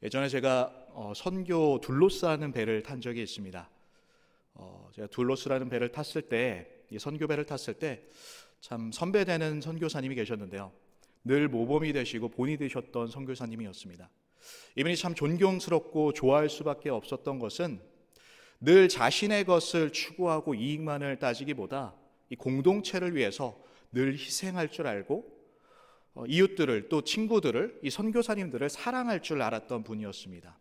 예전에 제가 선교 둘로스라는 배를 탄 적이 있습니다. 제가 둘로스라는 배를 탔을 때, 이 선교배를 탔을 때 참 선배되는 선교사님이 계셨는데요. 늘 모범이 되시고 본이 되셨던 선교사님이었습니다. 이분이 참 존경스럽고 좋아할 수밖에 없었던 것은 늘 자신의 것을 추구하고 이익만을 따지기보다 이 공동체를 위해서 늘 희생할 줄 알고 이웃들을 또 친구들을 이 선교사님들을 사랑할 줄 알았던 분이었습니다.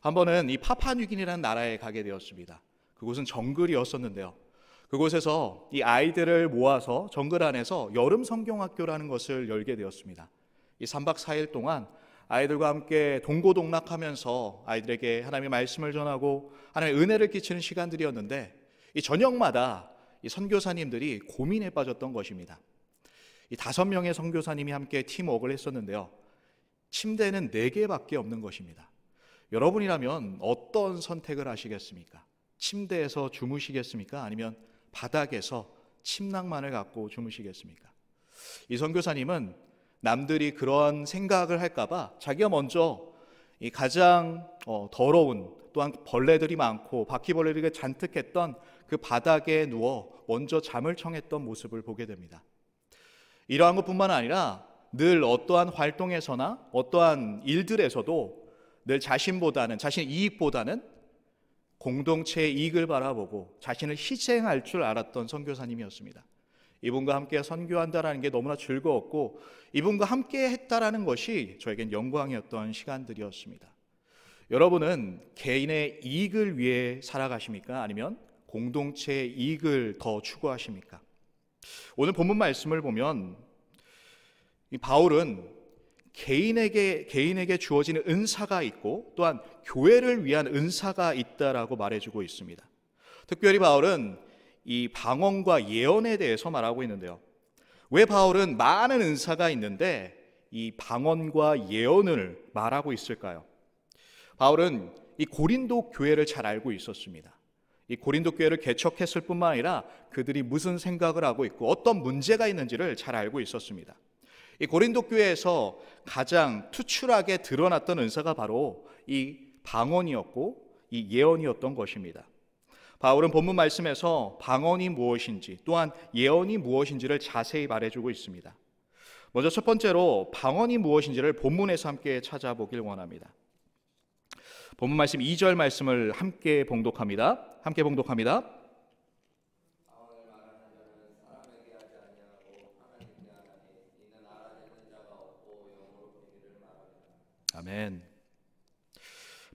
한 번은 이 파푸아뉴기니라는 나라에 가게 되었습니다. 그곳은 정글이었었는데요. 그곳에서 이 아이들을 모아서 정글 안에서 여름 성경학교라는 것을 열게 되었습니다. 이 3박 4일 동안 아이들과 함께 동고동락하면서 아이들에게 하나님의 말씀을 전하고 하나님의 은혜를 끼치는 시간들이었는데 이 저녁마다 이 선교사님들이 고민에 빠졌던 것입니다. 이 5명의 선교사님이 함께 팀워크를 했었는데요. 침대는 4개밖에 없는 것입니다. 여러분이라면 어떤 선택을 하시겠습니까? 침대에서 주무시겠습니까? 아니면 바닥에서 침낭만을 갖고 주무시겠습니까? 이 선교사님은 남들이 그런 생각을 할까봐 자기가 먼저 이 가장 더러운, 또한 벌레들이 많고 바퀴벌레들이 잔뜩했던 그 바닥에 누워 먼저 잠을 청했던 모습을 보게 됩니다. 이러한 것뿐만 아니라 늘 어떠한 활동에서나 어떠한 일들에서도 늘 자신의 이익보다는 공동체의 이익을 바라보고 자신을 희생할 줄 알았던 선교사님이었습니다. 이분과 함께 선교한다라는 게 너무나 즐거웠고 이분과 함께 했다라는 것이 저에겐 영광이었던 시간들이었습니다. 여러분은 개인의 이익을 위해 살아가십니까? 아니면 공동체의 이익을 더 추구하십니까? 오늘 본문 말씀을 보면 이 바울은 개인에게 주어지는 은사가 있고 또한 교회를 위한 은사가 있다라고 말해주고 있습니다. 특별히 바울은 이 방언과 예언에 대해서 말하고 있는데요. 왜 바울은 많은 은사가 있는데 이 방언과 예언을 말하고 있을까요? 바울은 이 고린도 교회를 잘 알고 있었습니다. 이 고린도 교회를 개척했을 뿐만 아니라 그들이 무슨 생각을 하고 있고 어떤 문제가 있는지를 잘 알고 있었습니다. 이 고린도 교회에서 가장 투출하게 드러났던 은사가 바로 이 방언이었고 이 예언이었던 것입니다. 바울은 본문 말씀에서 방언이 무엇인지 또한 예언이 무엇인지를 자세히 말해주고 있습니다. 먼저 첫 번째로 방언이 무엇인지를 본문에서 함께 찾아보길 원합니다. 본문 말씀 2절 말씀을 함께 봉독합니다. 아멘.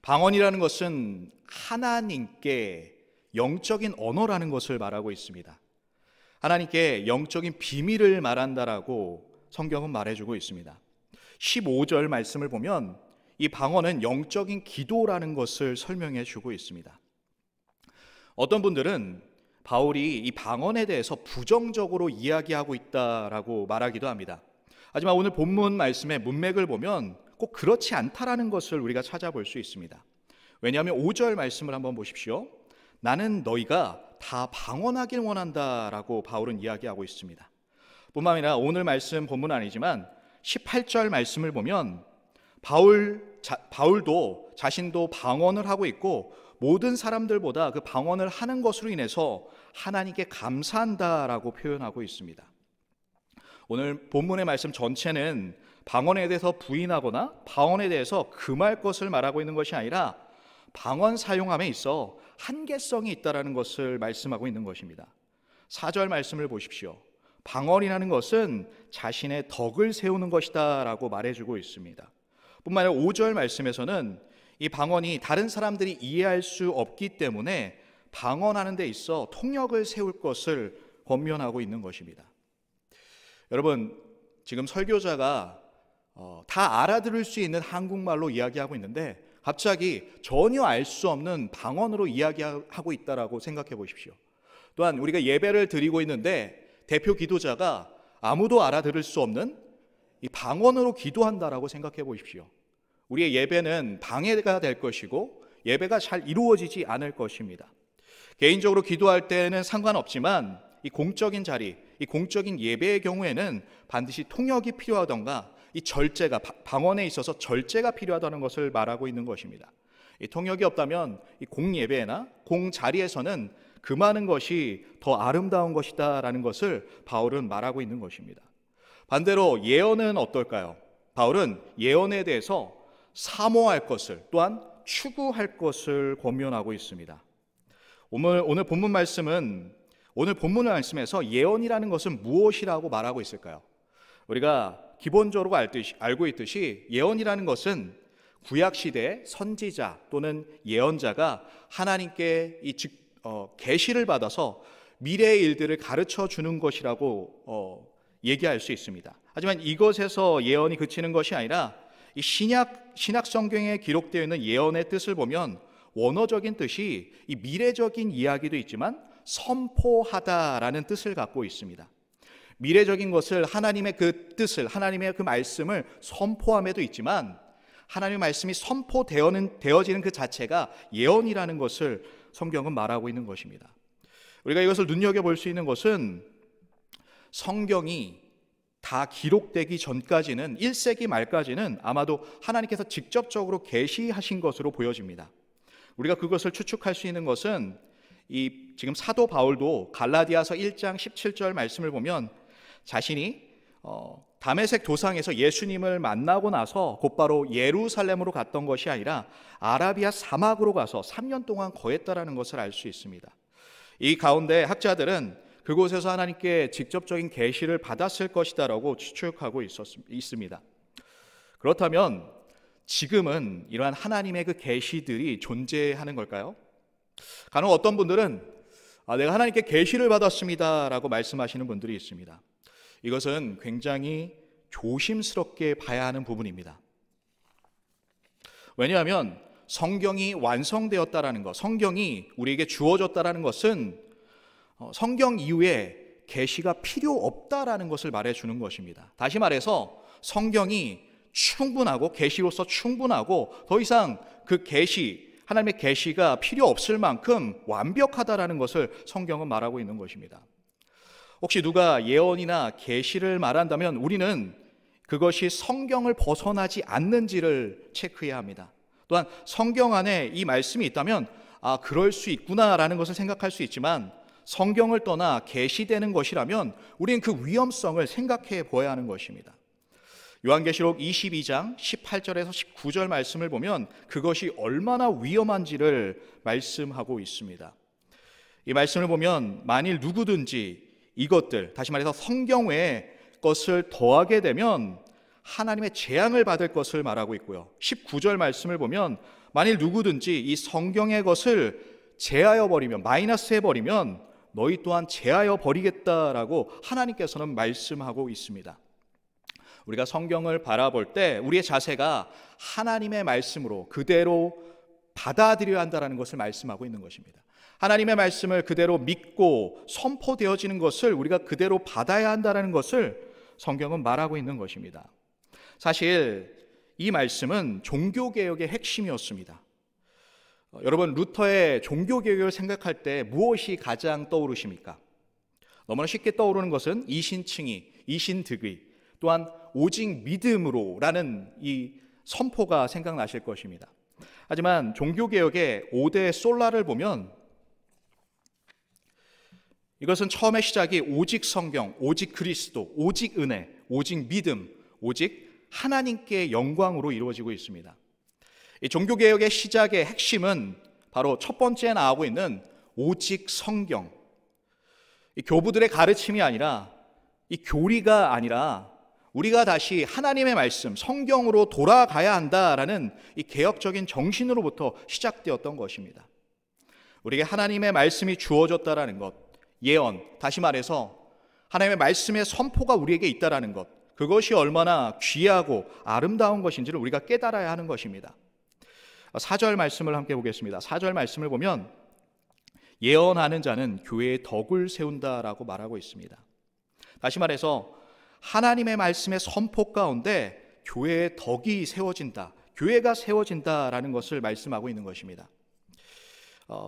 방언이라는 것은 하나님께 영적인 언어라는 것을 말하고 있습니다. 하나님께 영적인 비밀을 말한다라고 성경은 말해주고 있습니다. 15절 말씀을 보면 이 방언은 영적인 기도라는 것을 설명해 주고 있습니다. 어떤 분들은 바울이 이 방언에 대해서 부정적으로 이야기하고 있다라고 말하기도 합니다. 하지만 오늘 본문 말씀의 문맥을 보면 꼭 그렇지 않다라는 것을 우리가 찾아볼 수 있습니다. 왜냐하면 5절 말씀을 한번 보십시오. 나는 너희가 다 방언하길 원한다라고 바울은 이야기하고 있습니다. 뿐만 아니라 오늘 말씀 본문은 아니지만 18절 말씀을 보면 바울도 자신도 방언을 하고 있고 모든 사람들보다 그 방언을 하는 것으로 인해서 하나님께 감사한다라고 표현하고 있습니다. 오늘 본문의 말씀 전체는 방언에 대해서 부인하거나 방언에 대해서 금할 것을 말하고 있는 것이 아니라 방언 사용함에 있어 한계성이 있다는 것을 말씀하고 있는 것입니다. 4절 말씀을 보십시오. 방언이라는 것은 자신의 덕을 세우는 것이다 라고 말해주고 있습니다. 뿐만 아니라 5절 말씀에서는 이 방언이 다른 사람들이 이해할 수 없기 때문에 방언하는 데 있어 통역을 세울 것을 권면하고 있는 것입니다. 여러분, 지금 설교자가 다 알아들을 수 있는 한국말로 이야기하고 있는데 갑자기 전혀 알 수 없는 방언으로 이야기하고 있다라고 생각해 보십시오. 또한 우리가 예배를 드리고 있는데 대표 기도자가 아무도 알아들을 수 없는 이 방언으로 기도한다라고 생각해 보십시오. 우리의 예배는 방해가 될 것이고 예배가 잘 이루어지지 않을 것입니다. 개인적으로 기도할 때는 상관없지만 이 공적인 자리, 이 공적인 예배의 경우에는 반드시 통역이 필요하던가 이 절제가, 방언에 있어서 절제가 필요하다는 것을 말하고 있는 것입니다. 이 통역이 없다면 이 공예배나 공자리에서는 금하는 것이 더 아름다운 것이다라는 것을 바울은 말하고 있는 것입니다. 반대로 예언은 어떨까요? 바울은 예언에 대해서 사모할 것을, 또한 추구할 것을 권면하고 있습니다. 오늘 본문 말씀에서 예언이라는 것은 무엇이라고 말하고 있을까요? 우리가 기본적으로 알고 있듯이 예언이라는 것은 구약시대 선지자 또는 예언자가 하나님께 계시를 받아서 미래의 일들을 가르쳐 주는 것이라고 얘기할 수 있습니다. 하지만 이것에서 예언이 그치는 것이 아니라 이 신약 성경에 기록되어 있는 예언의 뜻을 보면 원어적인 뜻이 이 미래적인 이야기도 있지만 선포하다라는 뜻을 갖고 있습니다. 미래적인 것을, 하나님의 그 뜻을, 하나님의 그 말씀을 선포함에도 있지만 하나님의 말씀이 선포되어지는 그 자체가 예언이라는 것을 성경은 말하고 있는 것입니다. 우리가 이것을 눈여겨볼 수 있는 것은 성경이 다 기록되기 전까지는, 1세기 말까지는 아마도 하나님께서 직접적으로 계시하신 것으로 보여집니다. 우리가 그것을 추측할 수 있는 것은 지금 사도 바울도 갈라디아서 1장 17절 말씀을 보면 자신이 다메섹 도상에서 예수님을 만나고 나서 곧바로 예루살렘으로 갔던 것이 아니라 아라비아 사막으로 가서 3년 동안 거했다라는 것을 알 수 있습니다. 이 가운데 학자들은 그곳에서 하나님께 직접적인 계시를 받았을 것이다라고 추측하고 있습니다. 그렇다면 지금은 이러한 하나님의 그 계시들이 존재하는 걸까요? 간혹 어떤 분들은 내가 하나님께 계시를 받았습니다라고 말씀하시는 분들이 있습니다. 이것은 굉장히 조심스럽게 봐야 하는 부분입니다. 왜냐하면 성경이 완성되었다라는 것, 성경이 우리에게 주어졌다라는 것은 성경 이후에 계시가 필요 없다라는 것을 말해주는 것입니다. 다시 말해서 성경이 충분하고, 계시로서 충분하고, 더 이상 그 계시, 하나님의 계시가 필요 없을 만큼 완벽하다라는 것을 성경은 말하고 있는 것입니다. 혹시 누가 예언이나 계시를 말한다면 우리는 그것이 성경을 벗어나지 않는지를 체크해야 합니다. 또한 성경 안에 이 말씀이 있다면 그럴 수 있구나라는 것을 생각할 수 있지만, 성경을 떠나 계시되는 것이라면 우리는 그 위험성을 생각해 보아야 하는 것입니다. 요한계시록 22장 18절에서 19절 말씀을 보면 그것이 얼마나 위험한지를 말씀하고 있습니다. 이 말씀을 보면 만일 누구든지 이것들, 다시 말해서 성경 외의 것을 더하게 되면 하나님의 재앙을 받을 것을 말하고 있고요. 19절 말씀을 보면 만일 누구든지 이 성경의 것을 제하여 버리면, 마이너스 해버리면 너희 또한 제하여 버리겠다라고 하나님께서는 말씀하고 있습니다. 우리가 성경을 바라볼 때 우리의 자세가 하나님의 말씀으로 그대로 받아들여야 한다는 것을 말씀하고 있는 것입니다. 하나님의 말씀을 그대로 믿고 선포되어지는 것을 우리가 그대로 받아야 한다는 것을 성경은 말하고 있는 것입니다. 사실 이 말씀은 종교개혁의 핵심이었습니다. 여러분, 루터의 종교개혁을 생각할 때 무엇이 가장 떠오르십니까? 너무나 쉽게 떠오르는 것은 이신칭의, 이신득의, 또한 오직 믿음으로라는 이 선포가 생각나실 것입니다. 하지만 종교개혁의 5대 솔라를 보면 이것은 처음에 시작이 오직 성경, 오직 그리스도, 오직 은혜, 오직 믿음, 오직 하나님께 영광으로 이루어지고 있습니다. 이 종교개혁의 시작의 핵심은 바로 첫 번째 나오고 있는 오직 성경, 이 교부들의 가르침이 아니라, 이 교리가 아니라 우리가 다시 하나님의 말씀, 성경으로 돌아가야 한다라는 이 개혁적인 정신으로부터 시작되었던 것입니다. 우리에게 하나님의 말씀이 주어졌다라는 것, 예언, 다시 말해서 하나님의 말씀의 선포가 우리에게 있다라는 것, 그것이 얼마나 귀하고 아름다운 것인지를 우리가 깨달아야 하는 것입니다. 4절 말씀을 함께 보겠습니다. 4절 말씀을 보면 예언하는 자는 교회의 덕을 세운다라고 말하고 있습니다. 다시 말해서 하나님의 말씀의 선포 가운데 교회의 덕이 세워진다, 교회가 세워진다라는 것을 말씀하고 있는 것입니다.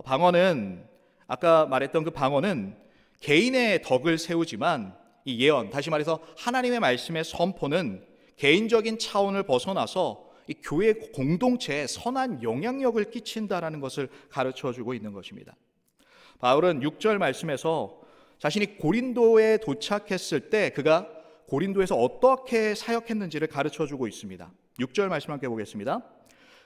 방언은, 아까 말했던 그 방언은 개인의 덕을 세우지만 이 예언, 다시 말해서 하나님의 말씀의 선포는 개인적인 차원을 벗어나서 이 교회 공동체에 선한 영향력을 끼친다라는 것을 가르쳐주고 있는 것입니다. 바울은 6절 말씀에서 자신이 고린도에 도착했을 때 그가 고린도에서 어떻게 사역했는지를 가르쳐주고 있습니다. 6절 말씀 함께 보겠습니다.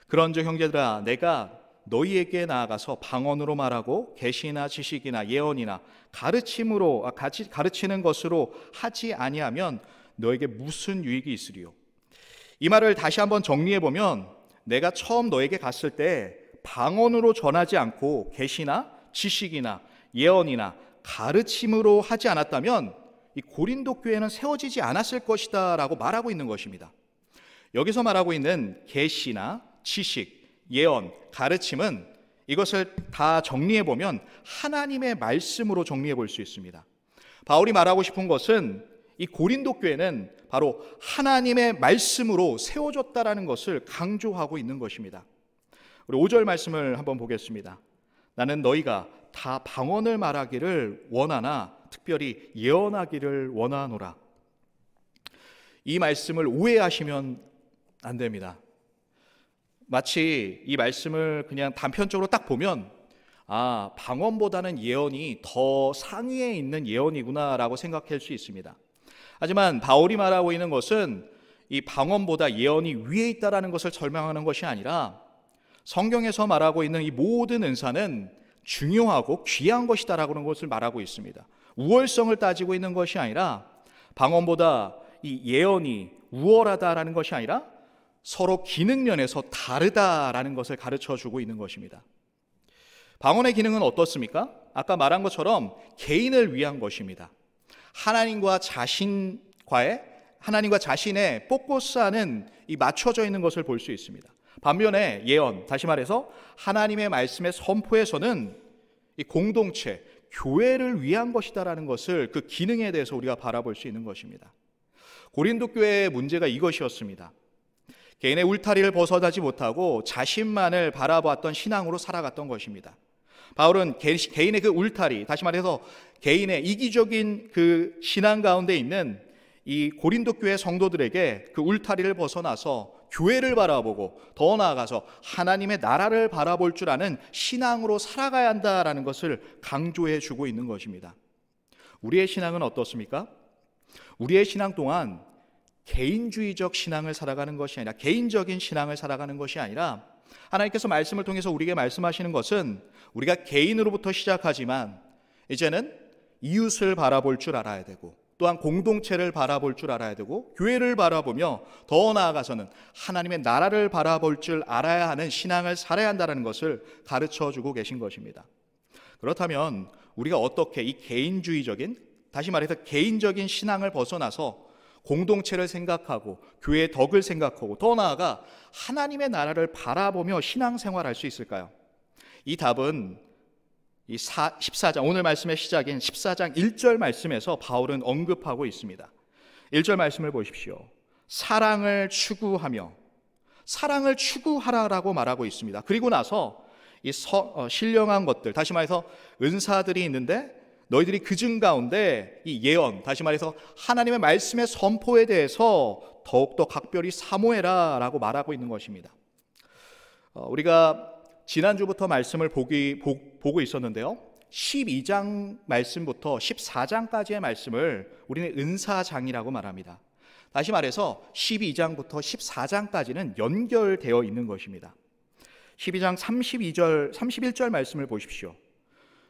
그런즉 형제들아, 내가 너희에게 나아가서 방언으로 말하고 계시나 지식이나 예언이나 가르치는 것으로 하지 아니하면 너에게 무슨 유익이 있으리요. 이 말을 다시 한번 정리해 보면, 내가 처음 너에게 갔을 때 방언으로 전하지 않고 계시나 지식이나 예언이나 가르침으로 하지 않았다면 이 고린도 교회는 세워지지 않았을 것이다 라고 말하고 있는 것입니다. 여기서 말하고 있는 계시나 지식, 예언, 가르침은 이것을 다 정리해 보면 하나님의 말씀으로 정리해 볼 수 있습니다. 바울이 말하고 싶은 것은 이 고린도 교회는 바로 하나님의 말씀으로 세워졌다라는 것을 강조하고 있는 것입니다. 우리 5절 말씀을 한번 보겠습니다. 나는 너희가 다 방언을 말하기를 원하나 특별히 예언하기를 원하노라. 이 말씀을 오해하시면 안 됩니다. 마치 이 말씀을 그냥 단편적으로 딱 보면 방언보다는 예언이 더 상위에 있는 예언이구나 라고 생각할 수 있습니다. 하지만 바울이 말하고 있는 것은 이 방언보다 예언이 위에 있다는 것을 설명하는 것이 아니라 성경에서 말하고 있는 이 모든 은사는 중요하고 귀한 것이다라고 하는 것을 말하고 있습니다. 우월성을 따지고 있는 것이 아니라 방언보다 이 예언이 우월하다라는 것이 아니라 서로 기능 면에서 다르다라는 것을 가르쳐주고 있는 것입니다. 방언의 기능은 어떻습니까? 아까 말한 것처럼 개인을 위한 것입니다. 하나님과 자신의 포커스하는 이 맞춰져 있는 것을 볼 수 있습니다. 반면에 예언, 다시 말해서 하나님의 말씀의 선포에서는 이 공동체, 교회를 위한 것이다라는 것을 그 기능에 대해서 우리가 바라볼 수 있는 것입니다. 고린도 교회의 문제가 이것이었습니다. 개인의 울타리를 벗어나지 못하고 자신만을 바라보았던 신앙으로 살아갔던 것입니다. 바울은 개인의 그 울타리, 다시 말해서 개인의 이기적인 그 신앙 가운데 있는 이 고린도 교회 성도들에게 그 울타리를 벗어나서 교회를 바라보고 더 나아가서 하나님의 나라를 바라볼 줄 아는 신앙으로 살아가야 한다라는 것을 강조해 주고 있는 것입니다. 우리의 신앙은 어떻습니까? 우리의 신앙 또한 개인주의적 신앙을 살아가는 것이 아니라, 개인적인 신앙을 살아가는 것이 아니라, 하나님께서 말씀을 통해서 우리에게 말씀하시는 것은 우리가 개인으로부터 시작하지만 이제는 이웃을 바라볼 줄 알아야 되고, 또한 공동체를 바라볼 줄 알아야 되고, 교회를 바라보며 더 나아가서는 하나님의 나라를 바라볼 줄 알아야 하는 신앙을 살아야 한다는 것을 가르쳐주고 계신 것입니다. 그렇다면 우리가 어떻게 이 개인주의적인, 다시 말해서 개인적인 신앙을 벗어나서 공동체를 생각하고 교회의 덕을 생각하고 더 나아가 하나님의 나라를 바라보며 신앙생활할 수 있을까요? 이 답은 이 14장, 오늘 말씀의 시작인 14장 1절 말씀에서 바울은 언급하고 있습니다. 1절 말씀을 보십시오. 사랑을 추구하며, 사랑을 추구하라라고 말하고 있습니다. 그리고 나서 이 신령한 것들, 다시 말해서 은사들이 있는데 너희들이 그중 가운데 이 예언, 다시 말해서 하나님의 말씀의 선포에 대해서 더욱더 각별히 사모해라 라고 말하고 있는 것입니다. 우리가 지난주부터 말씀을 보고 있었는데요, 12장 말씀부터 14장까지의 말씀을 우리는 은사장이라고 말합니다. 다시 말해서 12장부터 14장까지는 연결되어 있는 것입니다. 12장 31절 말씀을 보십시오.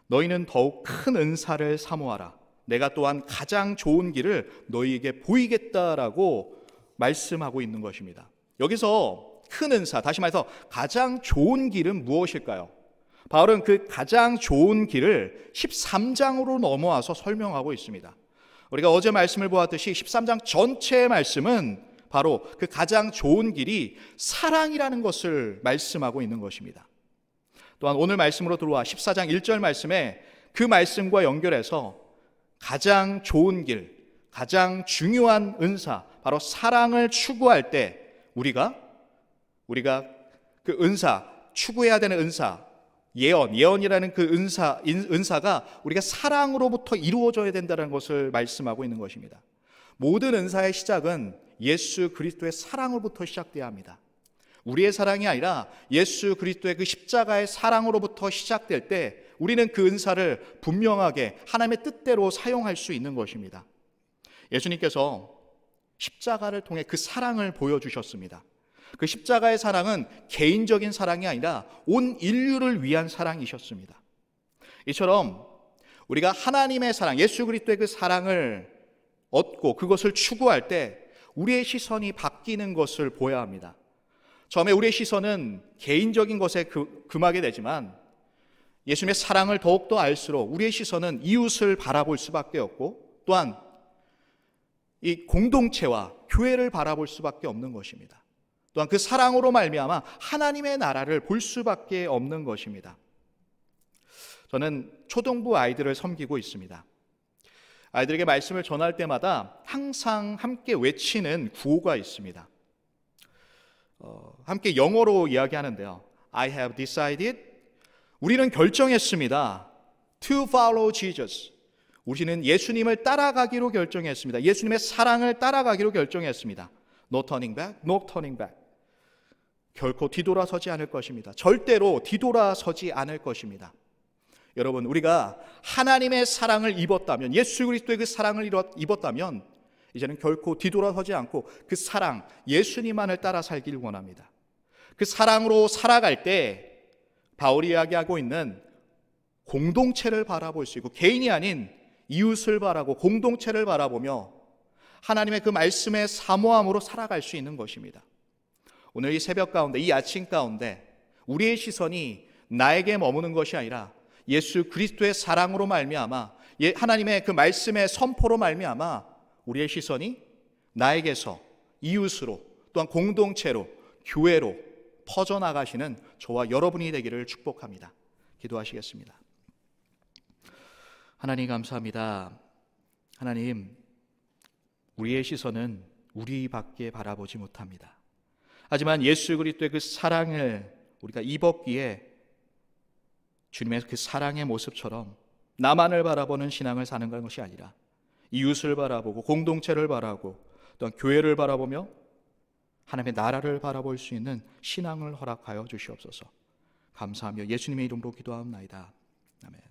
너희는 더욱 큰 은사를 사모하라. 내가 또한 가장 좋은 길을 너희에게 보이겠다라고 말씀하고 있는 것입니다. 여기서 큰 은사, 다시 말해서 가장 좋은 길은 무엇일까요? 바울은 그 가장 좋은 길을 13장으로 넘어와서 설명하고 있습니다. 우리가 어제 말씀을 보았듯이 13장 전체의 말씀은 바로 그 가장 좋은 길이 사랑이라는 것을 말씀하고 있는 것입니다. 또한 오늘 말씀으로 들어와 14장 1절 말씀에 그 말씀과 연결해서 가장 좋은 길, 가장 중요한 은사, 바로 사랑을 추구할 때 우리가 그 은사, 추구해야 되는 은사, 예언이라는 그 은사가 우리가 사랑으로부터 이루어져야 된다는 것을 말씀하고 있는 것입니다. 모든 은사의 시작은 예수 그리스도의 사랑으로부터 시작돼야 합니다. 우리의 사랑이 아니라 예수 그리스도의 그 십자가의 사랑으로부터 시작될 때 우리는 그 은사를 분명하게 하나님의 뜻대로 사용할 수 있는 것입니다. 예수님께서 십자가를 통해 그 사랑을 보여주셨습니다. 그 십자가의 사랑은 개인적인 사랑이 아니라 온 인류를 위한 사랑이셨습니다. 이처럼 우리가 하나님의 사랑, 예수 그리스도의 그 사랑을 얻고 그것을 추구할 때 우리의 시선이 바뀌는 것을 보아야 합니다. 처음에 우리의 시선은 개인적인 것에 금하게 되지만 예수님의 사랑을 더욱더 알수록 우리의 시선은 이웃을 바라볼 수밖에 없고 또한 이 공동체와 교회를 바라볼 수밖에 없는 것입니다. 또한 그 사랑으로 말미암아 하나님의 나라를 볼 수밖에 없는 것입니다. 저는 초등부 아이들을 섬기고 있습니다. 아이들에게 말씀을 전할 때마다 항상 함께 외치는 구호가 있습니다. 함께 영어로 이야기하는데요. I have decided, 우리는 결정했습니다. To follow Jesus, 우리는 예수님을 따라가기로 결정했습니다. 예수님의 사랑을 따라가기로 결정했습니다. No turning back, no turning back. 결코 뒤돌아서지 않을 것입니다. 절대로 뒤돌아서지 않을 것입니다. 여러분, 우리가 하나님의 사랑을 입었다면, 예수 그리스도의 그 사랑을 입었다면 이제는 결코 뒤돌아서지 않고 그 사랑, 예수님만을 따라 살길 원합니다. 그 사랑으로 살아갈 때 바울이 이야기하고 있는 공동체를 바라볼 수 있고 개인이 아닌 이웃을 바라고 공동체를 바라보며 하나님의 그 말씀의 사모함으로 살아갈 수 있는 것입니다. 오늘 이 새벽 가운데, 이 아침 가운데 우리의 시선이 나에게 머무는 것이 아니라 예수 그리스도의 사랑으로 말미암아 하나님의 그 말씀의 선포로 말미암아 우리의 시선이 나에게서 이웃으로 또한 공동체로 교회로 퍼져나가시는 저와 여러분이 되기를 축복합니다. 기도하시겠습니다. 하나님 감사합니다. 하나님, 우리의 시선은 우리밖에 바라보지 못합니다. 하지만 예수 그리스도의 그 사랑을 우리가 입었기에 주님의 그 사랑의 모습처럼 나만을 바라보는 신앙을 사는 것이 아니라 이웃을 바라보고 공동체를 바라보고 또한 교회를 바라보며 하나님의 나라를 바라볼 수 있는 신앙을 허락하여 주시옵소서. 감사하며 예수님의 이름으로 기도하옵나이다. 아멘.